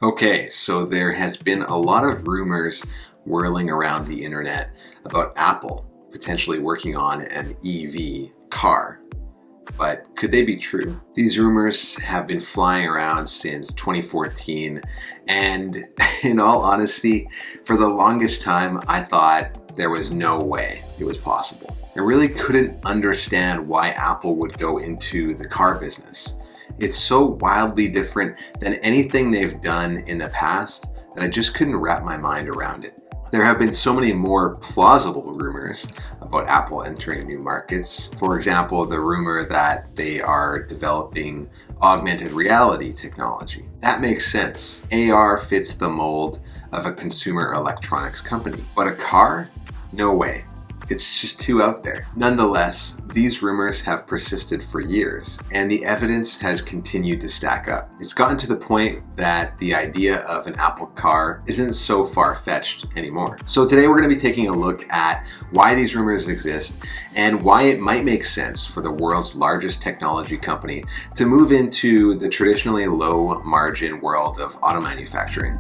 Okay, so there has been a lot of rumors whirling around the internet about Apple potentially working on an EV car. But could they be true? These rumors have been flying around since 2014, and in all honesty, for the longest time, I thought there was no way it was possible. I really couldn't understand why Apple would go into the car business. It's so wildly different than anything they've done in the past that I just couldn't wrap my mind around it. There have been so many more plausible rumors about Apple entering new markets. For example, the rumor that they are developing augmented reality technology. That makes sense. AR fits the mold of a consumer electronics company. But a car? No way. It's just too out there. Nonetheless, these rumors have persisted for years, and the evidence has continued to stack up. It's gotten to the point that the idea of an Apple car isn't so far-fetched anymore. So today we're going to be taking a look at why these rumors exist and why it might make sense for the world's largest technology company to move into the traditionally low-margin world of auto manufacturing.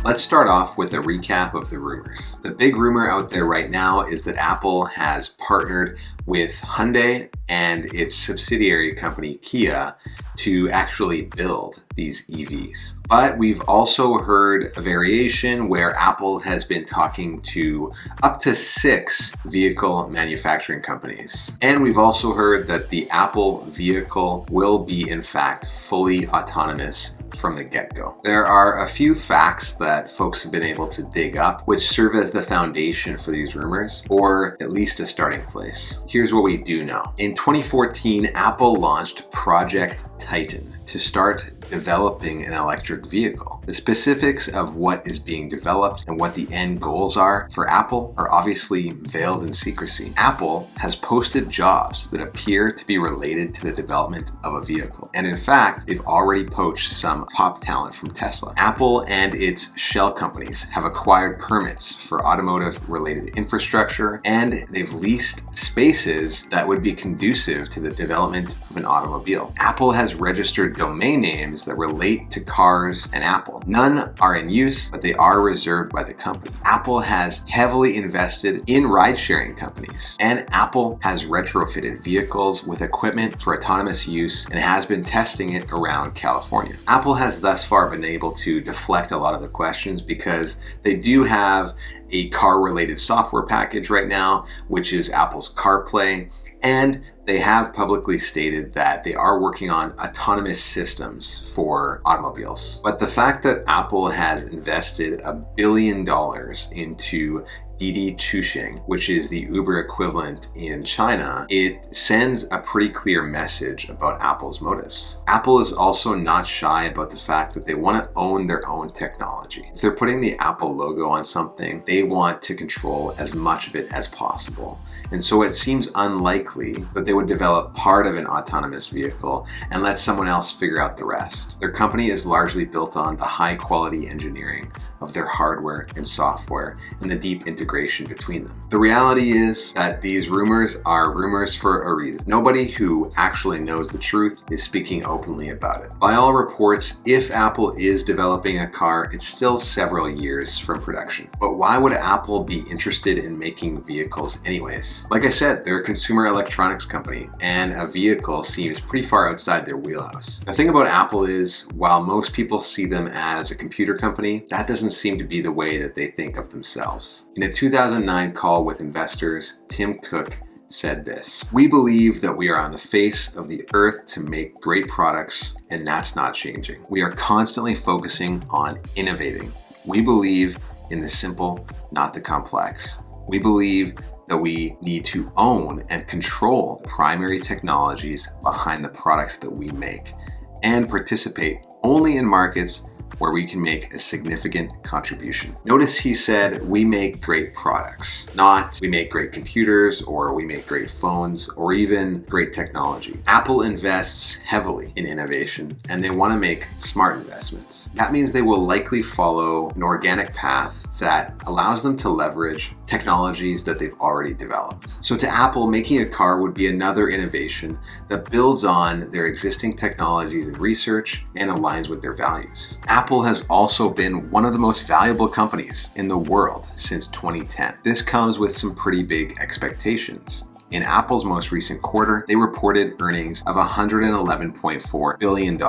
Let's start off with a recap of the rumors. The big rumor out there right now is that Apple has partnered with Hyundai and its subsidiary company Kia to actually build these EVs. But we've also heard a variation where Apple has been talking to up to 6 vehicle manufacturing companies. And we've also heard that the Apple vehicle will be in fact fully autonomous from the get-go. There are a few facts that folks have been able to dig up which serve as the foundation for these rumors, or at least a starting place. Here's what we do know. In 2014, Apple launched Project Titan to start developing an electric vehicle. The specifics of what is being developed and what the end goals are for Apple are obviously veiled in secrecy. Apple has posted jobs that appear to be related to the development of a vehicle. And in fact, they've already poached some top talent from Tesla. Apple and its shell companies have acquired permits for automotive related infrastructure, and they've leased spaces that would be conducive to the development of an automobile. Apple has registered domain names that relate to cars and Apple. None are in use, but they are reserved by the company. Apple has heavily invested in ride-sharing companies, and Apple has retrofitted vehicles with equipment for autonomous use and has been testing it around California. Apple has thus far been able to deflect a lot of the questions because they do have a car-related software package right now, which is Apple's CarPlay, and they have publicly stated that they are working on autonomous systems for automobiles. But the fact that Apple has invested $1 billion into Didi Chuxing, which is the Uber equivalent in China, it sends a pretty clear message about Apple's motives. Apple is also not shy about the fact that they want to own their own technology. If they're putting the Apple logo on something, they want to control as much of it as possible. And so it seems unlikely that they would develop part of an autonomous vehicle and let someone else figure out the rest. Their company is largely built on the high quality engineering of their hardware and software and the deep integration between them. The reality is that these rumors are rumors for a reason. Nobody who actually knows the truth is speaking openly about it. By all reports, if Apple is developing a car, it's still several years from production. But why would Apple be interested in making vehicles anyways? Like I said, they're a consumer electronics company, and a vehicle seems pretty far outside their wheelhouse. The thing about Apple is, while most people see them as a computer company, that doesn't seem to be the way that they think of themselves. In a 2009 call with investors, Tim Cook said this: "We believe that we are on the face of the earth to make great products, and that's not changing. We are constantly focusing on innovating. We believe in the simple, not the complex. We believe that we need to own and control the primary technologies behind the products that we make, and participate only in markets where we can make a significant contribution. Notice he said, we make great products, not we make great computers or we make great phones or even great technology. Apple invests heavily in innovation and they want to make smart investments. That means they will likely follow an organic path that allows them to leverage technologies that they've already developed. So to Apple, making a car would be another innovation that builds on their existing technologies and research and aligns with their values. Apple has also been one of the most valuable companies in the world since 2010. This comes with some pretty big expectations. In Apple's most recent quarter, they reported earnings of $111.4 billion,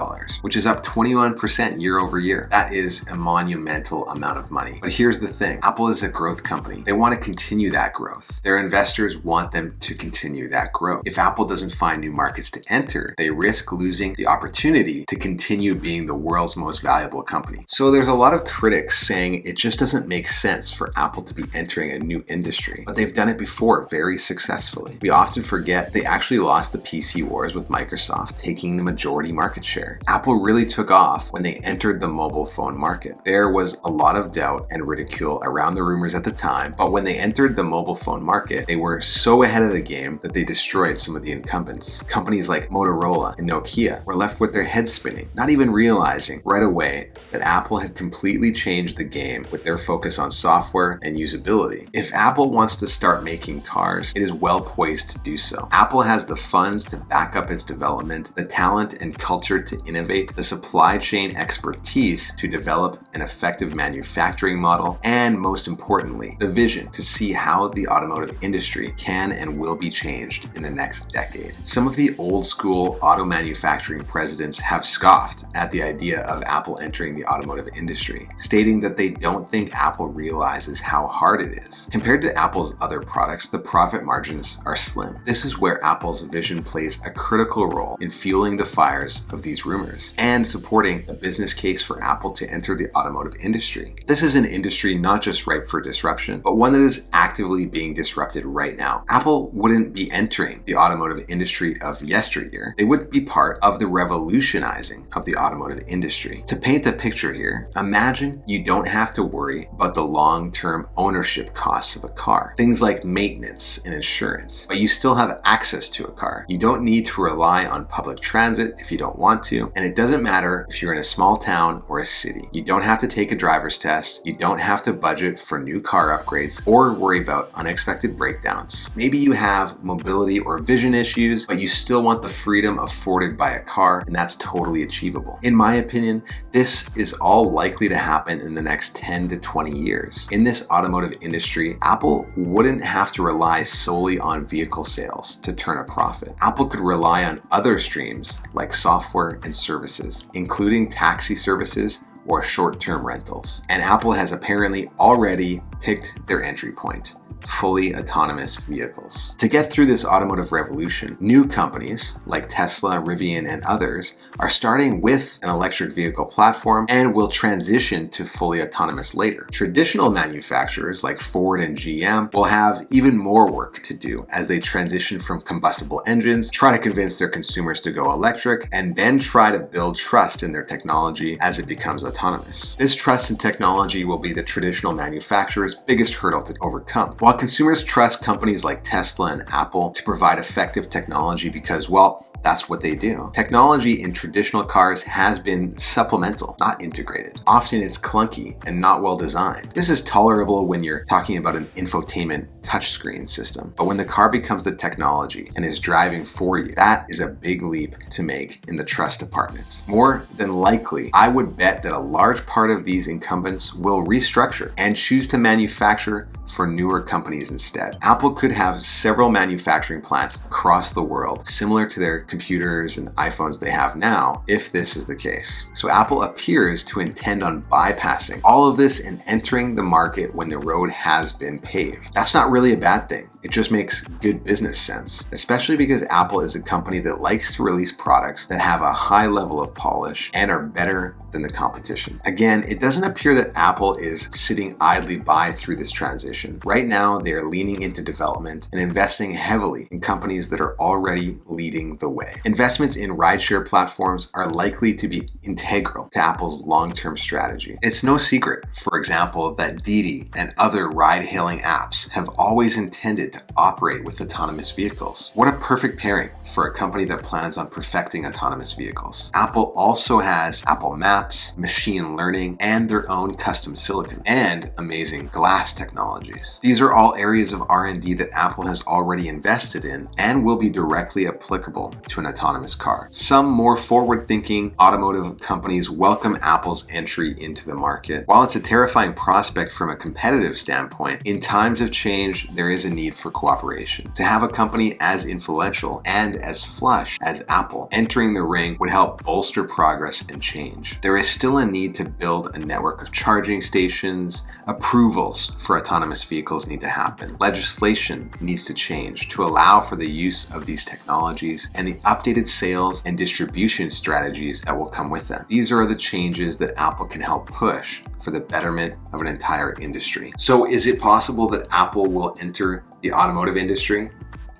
which is up 21% year over year. That is a monumental amount of money. But here's the thing, Apple is a growth company. They want to continue that growth. Their investors want them to continue that growth. If Apple doesn't find new markets to enter, they risk losing the opportunity to continue being the world's most valuable company. So there's a lot of critics saying it just doesn't make sense for Apple to be entering a new industry, but they've done it before very successfully. We often forget they actually lost the PC wars with Microsoft, taking the majority market share. Apple really took off when they entered the mobile phone market. There was a lot of doubt and ridicule around the rumors at the time, but when they entered the mobile phone market, they were so ahead of the game that they destroyed some of the incumbents. Companies like Motorola and Nokia were left with their heads spinning, not even realizing right away that Apple had completely changed the game with their focus on software and usability. If Apple wants to start making cars, it is well poised to do so. Apple has the funds to back up its development, the talent and culture to innovate, the supply chain expertise to develop an effective manufacturing model, and most importantly, the vision to see how the automotive industry can and will be changed in the next decade. Some of the old school auto manufacturing presidents have scoffed at the idea of Apple entering the automotive industry, stating that they don't think Apple realizes how hard it is. Compared to Apple's other products, the profit margins are slim. This is where Apple's vision plays a critical role in fueling the fires of these rumors and supporting a business case for Apple to enter the automotive industry. This is an industry not just ripe for disruption, but one that is actively being disrupted right now. Apple wouldn't be entering the automotive industry of yesteryear. They would be part of the revolutionizing of the automotive industry. To paint the picture here, imagine you don't have to worry about the long-term ownership costs of a car. Things like maintenance and insurance. But you still have access to a car. You don't need to rely on public transit if you don't want to, and it doesn't matter if you're in a small town or a city. You don't have to take a driver's test, you don't have to budget for new car upgrades, or worry about unexpected breakdowns. Maybe you have mobility or vision issues, but you still want the freedom afforded by a car, and that's totally achievable. In my opinion, this is all likely to happen in the next 10 to 20 years. In this automotive industry, Apple wouldn't have to rely solely on vehicle sales to turn a profit. Apple could rely on other streams like software and services, including taxi services or short-term rentals. And Apple has apparently already picked their entry point: fully autonomous vehicles. To get through this automotive revolution, new companies like Tesla, Rivian, and others are starting with an electric vehicle platform and will transition to fully autonomous later. Traditional manufacturers like Ford and GM will have even more work to do as they transition from combustible engines, try to convince their consumers to go electric, and then try to build trust in their technology as it becomes autonomous. This trust in technology will be the traditional manufacturer's biggest hurdle to overcome. While consumers trust companies like Tesla and Apple to provide effective technology because, well, that's what they do. Technology in traditional cars has been supplemental, not integrated. Often it's clunky and not well designed. This is tolerable when you're talking about an infotainment touchscreen system, but when the car becomes the technology and is driving for you, that is a big leap to make in the trust department. More than likely, I would bet that a large part of these incumbents will restructure and choose to manufacture for newer companies instead. Apple could have several manufacturing plants across the world, similar to their computers and iPhones they have now, if this is the case. So Apple appears to intend on bypassing all of this and entering the market when the road has been paved. That's not really a bad thing. It just makes good business sense, especially because Apple is a company that likes to release products that have a high level of polish and are better than the competition. Again, it doesn't appear that Apple is sitting idly by through this transition. Right now, they are leaning into development and investing heavily in companies that are already leading the way. Investments in rideshare platforms are likely to be integral to Apple's long-term strategy. It's no secret, for example, that Didi and other ride-hailing apps have always intended to operate with autonomous vehicles. What a perfect pairing for a company that plans on perfecting autonomous vehicles. Apple also has Apple Maps, machine learning, and their own custom silicon, and amazing glass technologies. These are all areas of R&D that Apple has already invested in and will be directly applicable to an autonomous car. Some more forward-thinking automotive companies welcome Apple's entry into the market. While it's a terrifying prospect from a competitive standpoint, in times of change, there is a need for cooperation. To have a company as influential and as flush as Apple entering the ring would help bolster progress and change. There is still a need to build a network of charging stations. Approvals for autonomous vehicles need to happen. Legislation needs to change to allow for the use of these technologies and the updated sales and distribution strategies that will come with them. These are the changes that Apple can help push for the betterment of an entire industry. So is it possible that Apple will enter the automotive industry?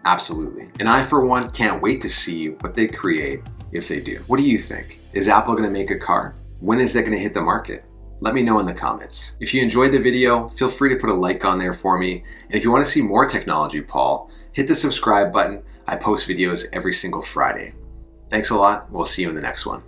Absolutely. And I, for one, can't wait to see what they create if they do. What do you think? Is Apple going to make a car? When is that going to hit the market? Let me know in the comments. If you enjoyed the video, feel free to put a like on there for me. And if you want to see more Technology Paul, hit the subscribe button. I post videos every single Friday. Thanks a lot. We'll see you in the next one.